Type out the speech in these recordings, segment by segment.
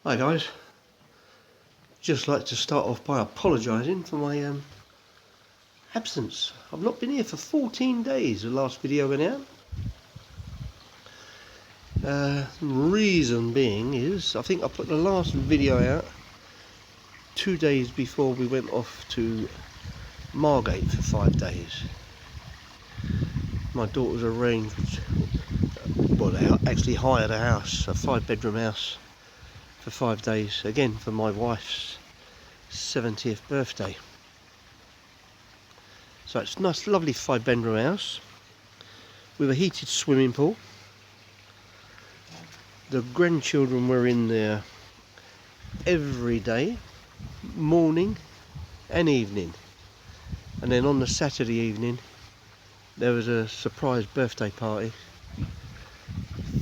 Hi guys, just like to start off by apologising for my absence. I've not been here for 14 days, the last video went out. Reason being is, I think I put the last video out 2 days before we went off to Margate for 5 days. My daughters arranged, well they actually hired a house, a 5-bedroom house, for 5 days, again for my wife's 70th birthday. So it's a nice lovely 5-bedroom house with a heated swimming pool. The grandchildren were in there every day, morning and evening, and then on the Saturday evening there was a surprise birthday party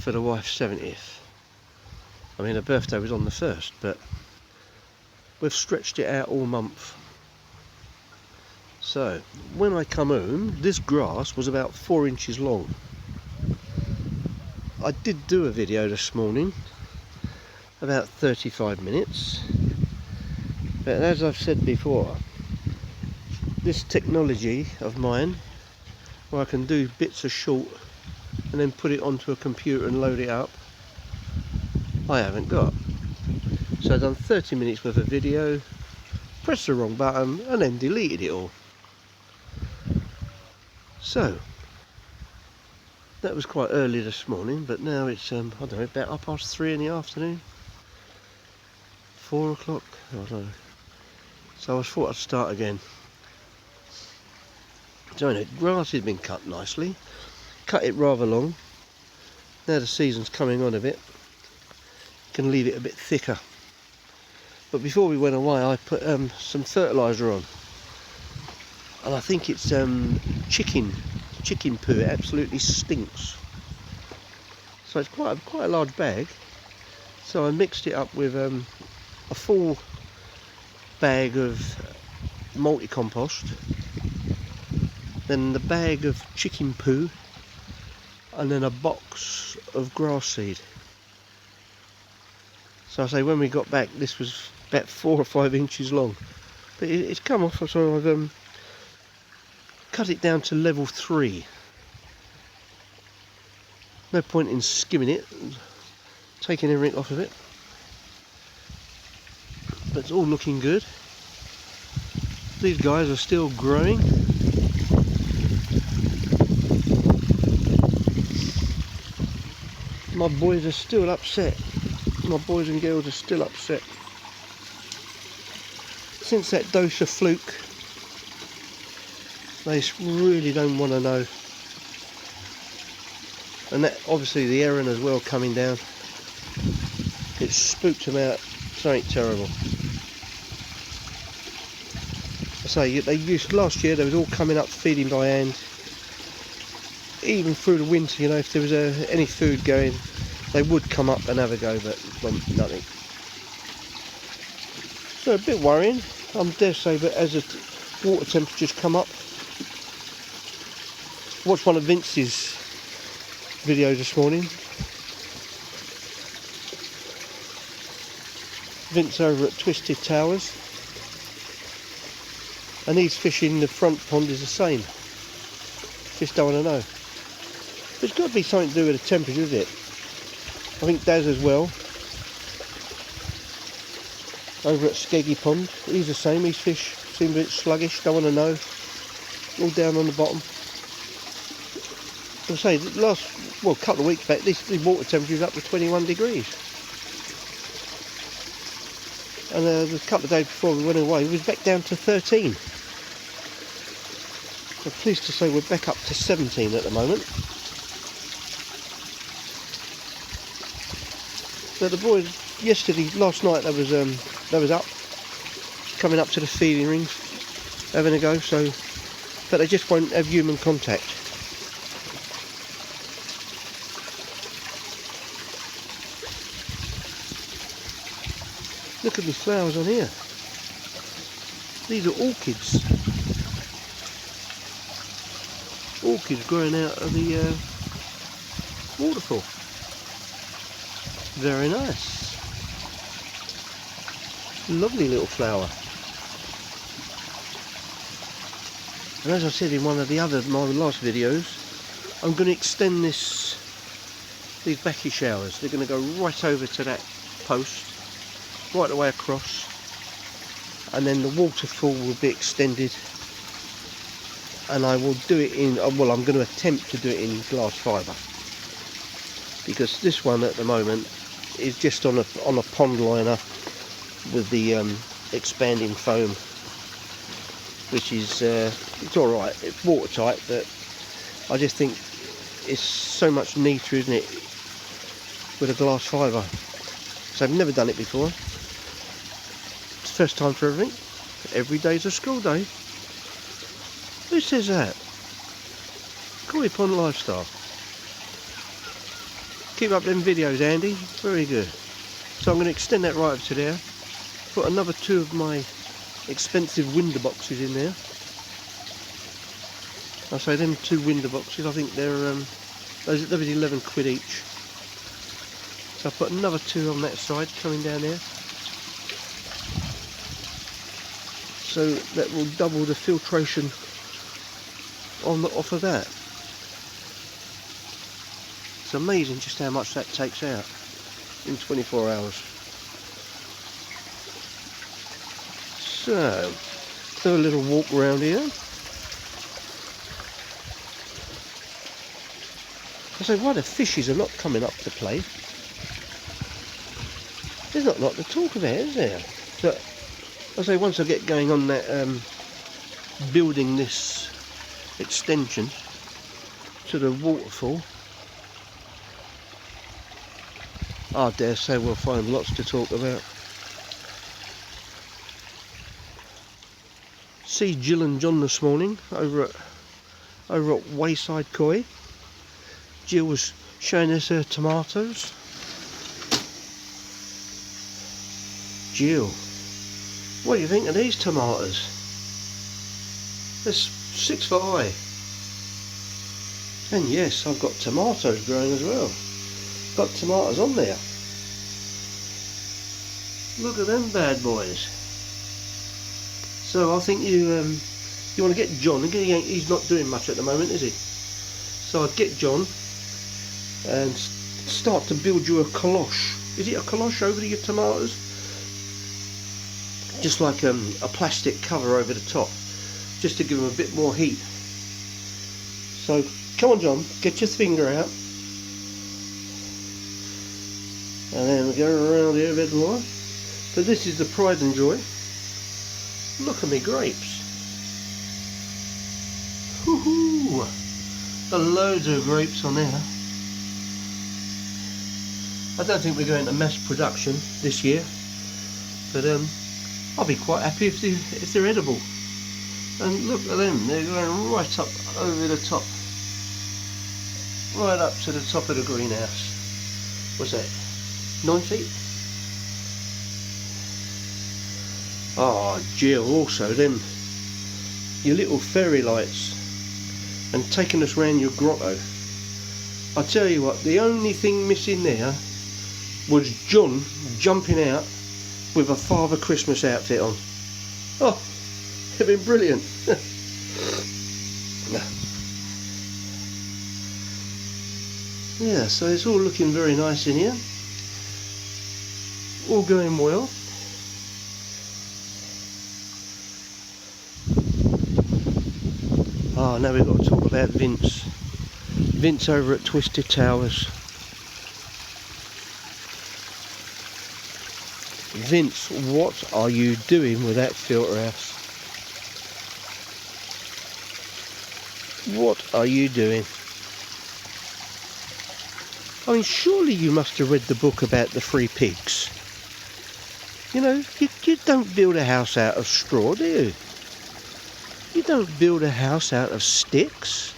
for the wife's 70th. I mean, her birthday was on the 1st, but we've stretched it out all month. So, when I come home, this grass was about 4 inches long. I did do a video this morning, about 35 minutes. But as I've said before, this technology of mine, where I can do bits of short and then put it onto a computer and load it up, I haven't got. So I've done 30 minutes worth of video, pressed the wrong button and then deleted it all. So that was quite early this morning, but now it's I don't know, about 3:30 in the afternoon, 4 o'clock, I don't know. So I thought I'd start again. So the grass has been cut nicely, cut it rather long. Now the season's coming on a bit, can leave it a bit thicker. But before we went away, I put some fertiliser on, and I think it's chicken poo. It absolutely stinks. So it's quite a large bag. So I mixed it up with a full bag of multi-compost, then the bag of chicken poo, and then a box of grass seed. So I say, when we got back, this was about 4 or 5 inches long, but it's come off. So I've cut it down to level 3. No point in skimming it, taking everything off of it, but it's all looking good. These guys are still growing. My boys are still upset. My boys and girls are still upset. Since that dose of fluke, they really don't want to know. And that, obviously the Erin as well coming down, it spooked them out. Something terrible. I say, they used, last year they was all coming up feeding by hand. Even through the winter, you know, if there was any food going, they would come up and have a go, but nothing. So a bit worrying, I dare say, but as the water temperatures come up. Watched one of Vince's videos this morning. Vince over at Twisted Towers, and he's fishing the front pond is the same. Just don't want to know. There's got to be something to do with the temperature, is it? I think Daz as well, over at Skeggy Pond, he's the same. His fish seem a bit sluggish, don't want to know, all down on the bottom. As I say, the couple of weeks back, the water temperature was up to 21 degrees. And the couple of days before we went away, it was back down to 13. I'm pleased to say we're back up to 17 at the moment. So the boys, last night, they was up, coming up to the feeding rings, having a go. So, but they just won't have human contact. Look at the flowers on here. These are orchids. Orchids growing out of the waterfall. Very nice. Lovely little flower. And as I said in one of my last videos, I'm going to extend these Becky showers. They're going to go right over to that post, right the way across, and then the waterfall will be extended, and I will do it in, well, I'm going to attempt to do it in glass fibre, because this one at the moment is just on a pond liner with the expanding foam, which is it's all right. It's watertight, but I just think it's so much neater, isn't it, with a glass fibre. So I've never done it before. It's the first time for everything. Every day's a school day. Who says that? Koi Pond Lifestyle. Keep up them videos, Andy. Very good. So I'm going to extend that right up to there. Put another 2 of my expensive window boxes in there. I say them 2 window boxes, I think they're those 11 quid each. So I put another 2 on that side coming down there. So that will double the filtration off of that. It's amazing just how much that takes out in 24 hours. So, do a little walk around here. I say, why the fishes are not coming up to play? There's not a lot to talk about, is there? But I say, once I get going on that building this extension to the waterfall, I dare say we'll find lots to talk about. See Jill and John this morning over at Wayside Koi. Jill was showing us her tomatoes. Jill, what do you think of these tomatoes? They're 6 foot high. And yes, I've got tomatoes growing as well. Got tomatoes on there. Look at them bad boys. So I think you want to get John. He's not doing much at the moment, is he? So I'd get John and start to build you a coloche. Is it a coloche over your tomatoes? Just like a plastic cover over the top, just to give them a bit more heat. So come on, John, get your finger out, and then we go around here a bit more. But this is the pride and joy. Look at me grapes. Woohoo! Got loads of grapes on there. I don't think we're going to mass production this year, but I'll be quite happy if they're edible. And look at them, they're going right up over the top, right up to the top of the greenhouse. What's that, 9 feet? Ah, Jill, also them, your little fairy lights, and taking us round your grotto. I tell you what, the only thing missing there was John jumping out with a Father Christmas outfit on. Oh, it'd been brilliant. Yeah, so it's all looking very nice in here. All going well. Oh, now we've got to talk about Vince. Vince over at Twisted Towers. Vince, what are you doing with that filter house? What are you doing? I mean, surely you must have read the book about the 3 pigs. You know, you don't build a house out of straw, do you? You don't build a house out of sticks.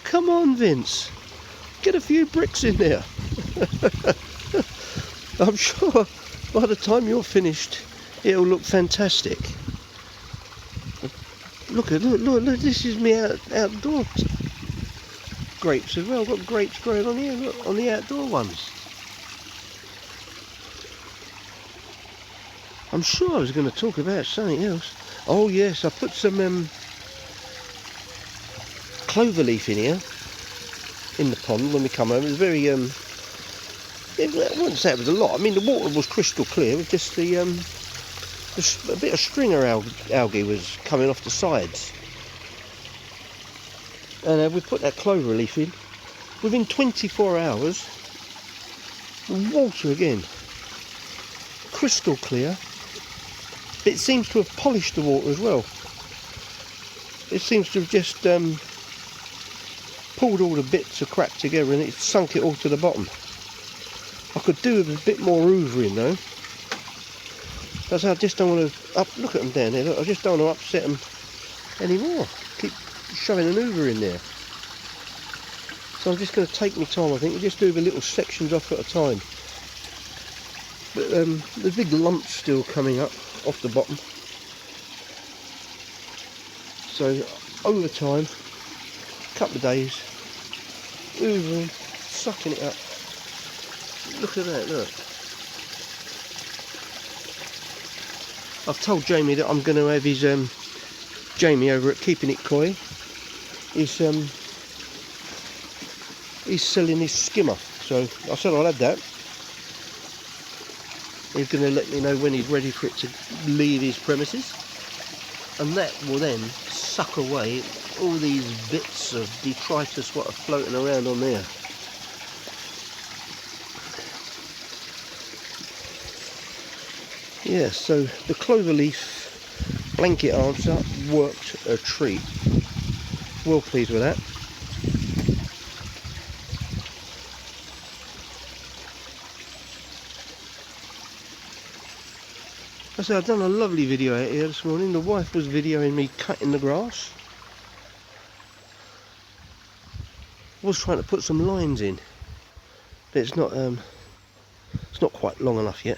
Come on, Vince. Get a few bricks in there. I'm sure by the time you're finished, it'll look fantastic. Look, this is me outdoor grapes as well. I've got grapes growing on here, look, on the outdoor ones. I'm sure I was going to talk about something else. Oh yes, I put some clover leaf in here, in the pond when we come home. It was very, I wouldn't say it was a lot. I mean, the water was crystal clear, with just a bit of stringer algae was coming off the sides. And we put that clover leaf in. Within 24 hours, the water again, crystal clear. It seems to have polished the water as well. It seems to have just pulled all the bits of crap together and it sunk it all to the bottom. I could do with a bit more hoovering though. Because I just don't want to look at them down there. Look, I just don't want to upset them anymore. Keep shoving an hoover in there. So I'm just going to take my time, I think, and just do the little sections off at a time. But there's big lumps still coming up off the bottom. So over time, a couple of days, hoovering, sucking it up. Look at that, look. I've told Jamie that I'm going to have his, Jamie over at Keeping It Koi, he's selling his skimmer, so I said I'll add that. He's going to let me know when he's ready for it to leave his premises, and that will then suck away all these bits of detritus what are floating around on there. Yeah, so the clover leaf blanket answer worked a treat. Well pleased with that. So I've done a lovely video out here this morning. The wife was videoing me cutting the grass. I was trying to put some lines in, but it's not quite long enough yet.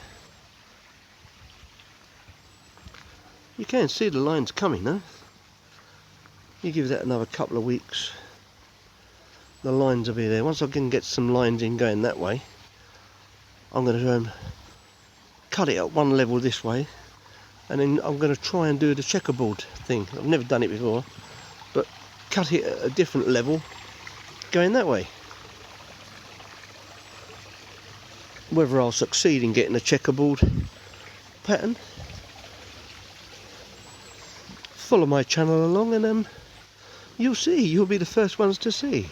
You can see the lines coming though. You give that another couple of weeks, the lines will be there. Once I can get some lines in going that way, I'm going to cut it at one level this way, and then I'm going to try and do the checkerboard thing. I've never done it before, but cut it at a different level going that way. Whether I'll succeed in getting a checkerboard pattern, follow my channel along and you'll see. You'll be the first ones to see.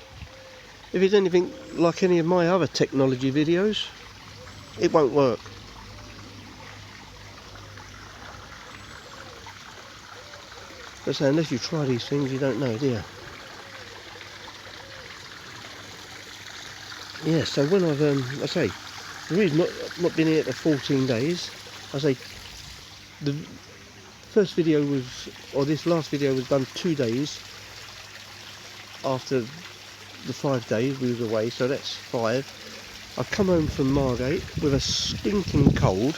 If it's anything like any of my other technology videos, it won't work. But so unless you try these things, you don't know, do you? Yeah, so when I've, I say, the reason not been here for 14 days, I say, the first video was, or this last video was done 2 days after the 5 days we was away, so that's 5. I've come home from Margate with a stinking cold.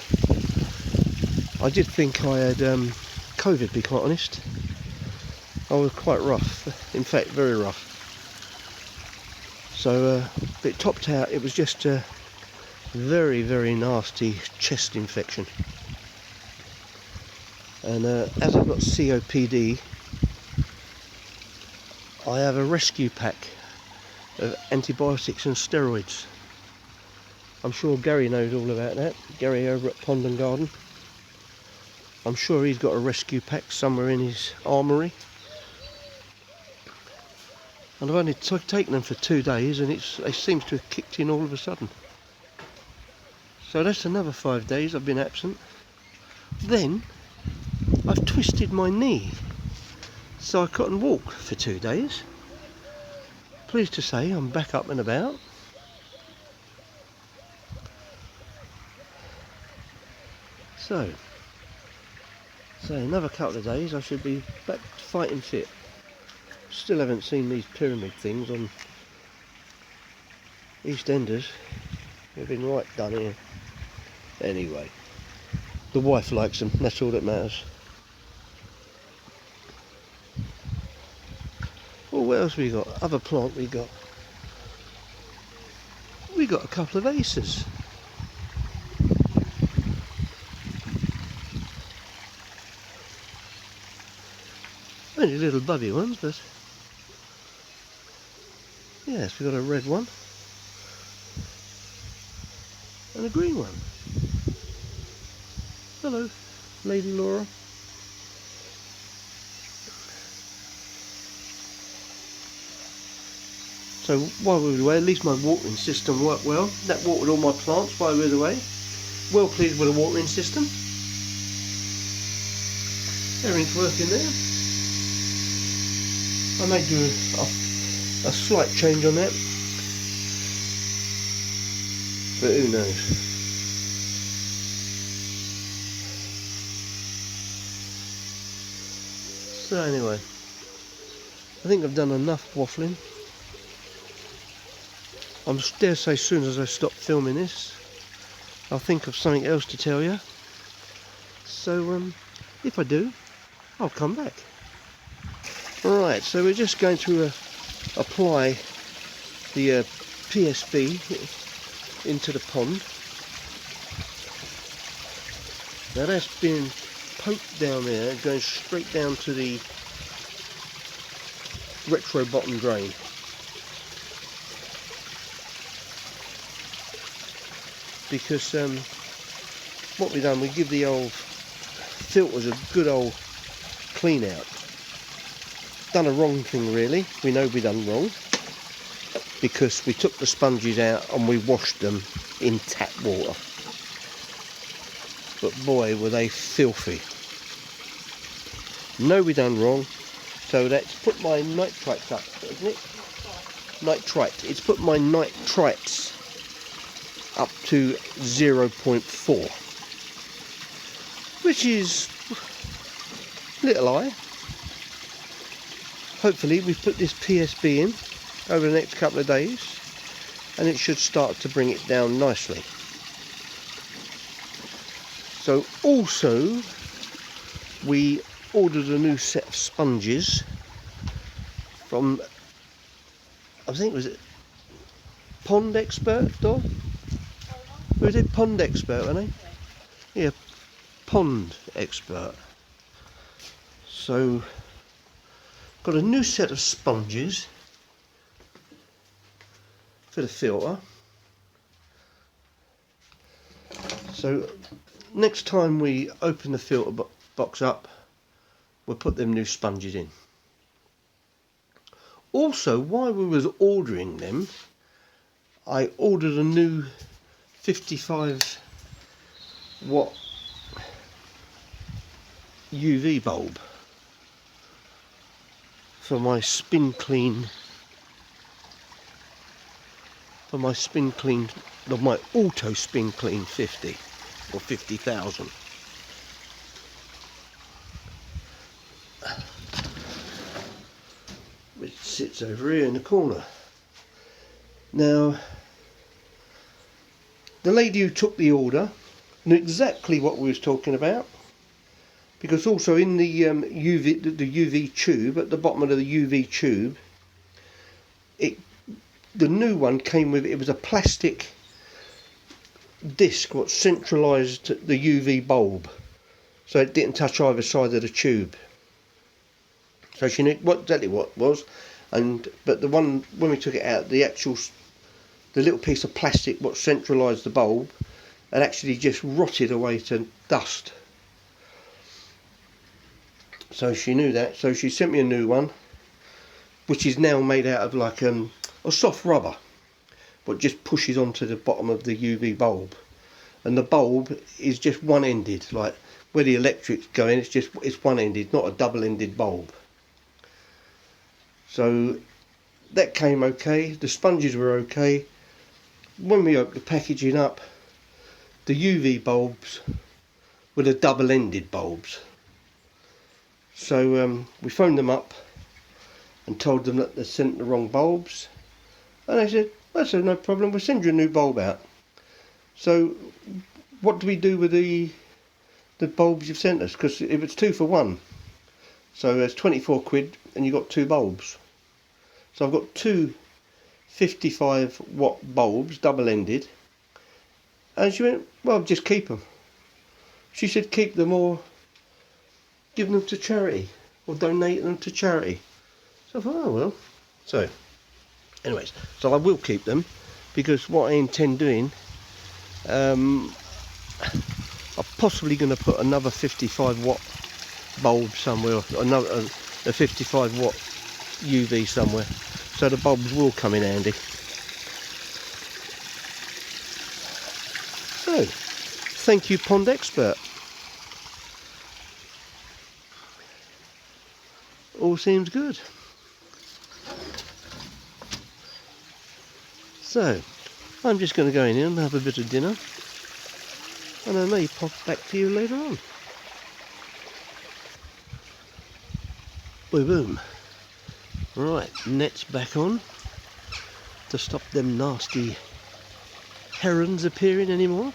I did think I had COVID, to be quite honest. I was quite rough, in fact very rough. So it topped out, it was just a very, very nasty chest infection. And as I've got COPD, I have a rescue pack of antibiotics and steroids. I'm sure Gary knows all about that. Gary over at Pond and Garden. I'm sure he's got a rescue pack somewhere in his armoury. And I've only taken them for 2 days and they seem to have kicked in all of a sudden. So that's another 5 days I've been absent. Then I've twisted my knee so I couldn't walk for 2 days. Pleased to say I'm back up and about. So another couple of days I should be back fighting fit. Still haven't seen these pyramid things on EastEnders. They've been right done here. Anyway, the wife likes them, that's all that matters. Well, what else we got? Other plant we got a couple of aces. Only little bubby ones, but yes, we've got a red one and a green one. Hello, Lady Laura. So while we were away, at least my watering system worked well. That watered all my plants while we were away. Well pleased with the watering system. Everything's working there. I may do a slight change on that, but who knows. So anyway, I think I've done enough waffling. I dare say as soon as I stop filming this, I'll think of something else to tell you. So if I do, I'll come back. Right, so we're just going to apply the PSB into the pond. Now that's been poked down there, going straight down to the retro bottom drain. Because what we've done, we give the old filters a good old clean out. Done a wrong thing really, we know we done wrong, because we took the sponges out and we washed them in tap water. But boy were they filthy. Know we done wrong, so that's put my nitrites up, isn't it? Nitrite, it's put my nitrites up to 0.4, which is a little high. Hopefully we put this PSB in over the next couple of days and it should start to bring it down nicely. So also we ordered a new set of sponges from, I think was it Pond Expert, Dor? Who did Pond Expert, weren't they? Yeah, Pond Expert. So, got a new set of sponges for the filter. So, next time we open the filter box up, we'll put them new sponges in. Also, while we was ordering them, I ordered a new 55 watt UV bulb for my spin clean, of my auto spin clean 50 or 50,000. Which sits over here in the corner. Now, the lady who took the order knew exactly what we was talking about, because also in the UV tube, at the bottom of the UV tube, the new one came with, it was a plastic disc what centralised the UV bulb, so it didn't touch either side of the tube. So she knew exactly what it was, but the one when we took it out, the little piece of plastic what centralised the bulb had actually just rotted away to dust. So she knew that, so she sent me a new one, which is now made out of like a soft rubber, but just pushes onto the bottom of the UV bulb. And the bulb is just one-ended, like where the electric's going, it's one-ended, not a double-ended bulb. So that came okay, the sponges were okay. When we opened the packaging up, the UV bulbs were the double-ended bulbs. So we phoned them up and told them that they sent the wrong bulbs, and they said, "That's no problem, we'll send you a new bulb out." So what do we do with the bulbs you've sent us? Because if it's 2 for 1, so it's 24 quid and you got 2 bulbs. So I've got 2 55 watt bulbs, double-ended, and she went, "Well, just keep them." She said keep them or give them to charity. or donate them to charity. So I thought, oh well. So, anyways, so I will keep them, because what I intend doing, I'm possibly going to put another 55 watt bulb somewhere, another a 55 watt UV somewhere, so the bulbs will come in handy. So, thank you, Pond Expert. All seems good. So, I'm just going to go in here and have a bit of dinner, and I may pop back to you later on. Boom, boom. Right, net's back on to stop them nasty herons appearing anymore.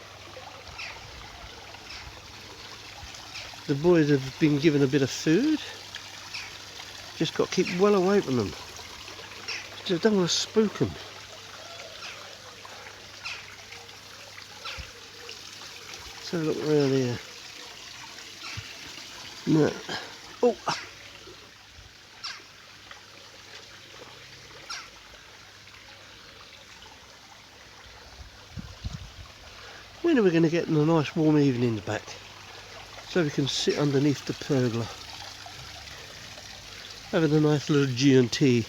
The boys have been given a bit of food. Just got to keep well away from them. Just don't want to spook them. So look around here. No. Oh. When are we going to get the nice warm evenings back, so we can sit underneath the pergola, having a nice little G&T.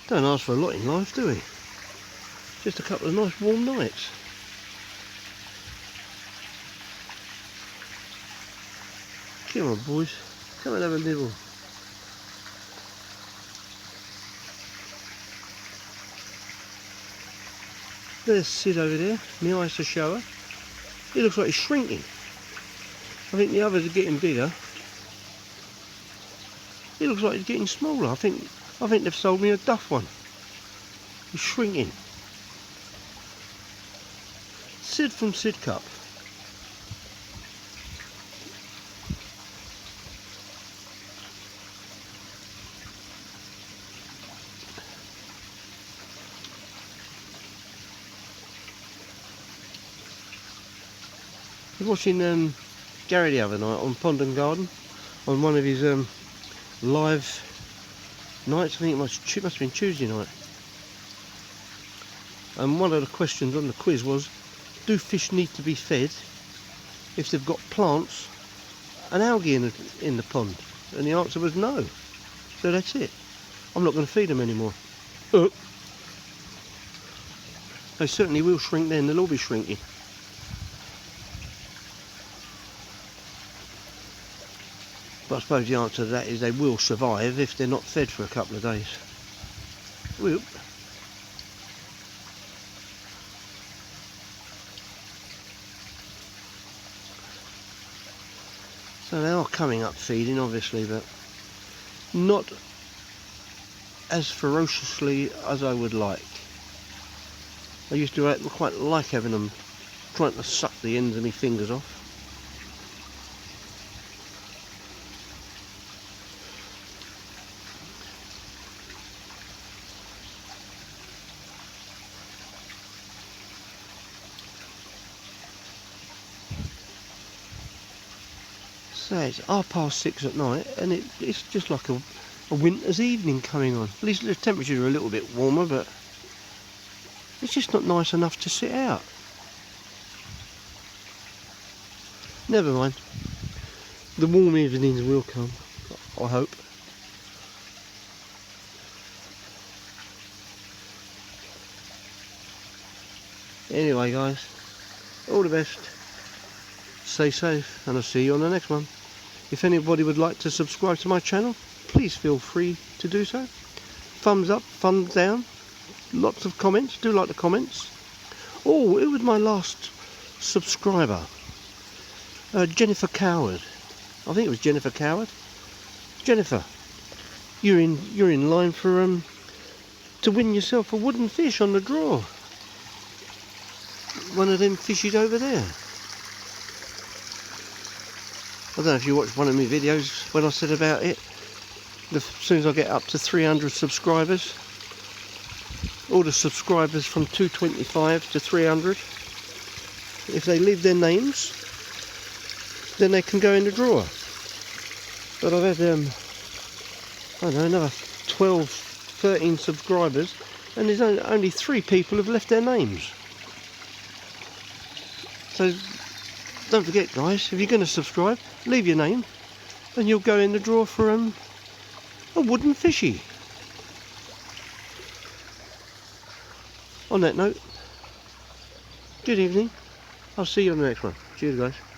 Don't ask for a lot in life, do we? Just a couple of nice warm nights. Come on, boys, come and have a nibble. There's Sid over there, my eyes to show her. He looks like he's shrinking. I think the others are getting bigger. He looks like he's getting smaller. I think they've sold me a duff one. He's shrinking. Sid from Sid Cup. I was watching Gary the other night on Pond and Garden, on one of his live nights. I think it must have been Tuesday night. And one of the questions on the quiz was, do fish need to be fed if they've got plants and algae in the pond? And the answer was no. So that's it. I'm not going to feed them anymore. They certainly will shrink then. They'll all be shrinking. But I suppose the answer to that is they will survive if they're not fed for a couple of days. Whoop. So they are coming up feeding, obviously, but not as ferociously as I would like. I used to quite like having them trying to suck the ends of my fingers off. So it's 6:30 at night, and it's just like a winter's evening coming on. At least the temperatures are a little bit warmer, but it's just not nice enough to sit out. Never mind. The warm evenings will come, I hope. Anyway, guys, all the best. Stay safe, and I'll see you on the next one. If anybody would like to subscribe to my channel, please feel free to do so. Thumbs up, thumbs down, lots of comments. Do like the comments. Oh, who was my last subscriber? Jennifer Coward. I think it was Jennifer Coward. Jennifer, you're in line for to win yourself a wooden fish on the draw. One of them fishes over there. I don't know if you watched one of my videos when I said about it. As soon as I get up to 300 subscribers, all the subscribers from 225 to 300, if they leave their names, then they can go in the drawer. But I've had, I don't know, another 12, 13 subscribers, and there's only 3 people have left their names. So don't forget, guys, if you're going to subscribe, leave your name, and you'll go in the drawer for a wooden fishy. On that note, good evening. I'll see you on the next one. Cheers, guys.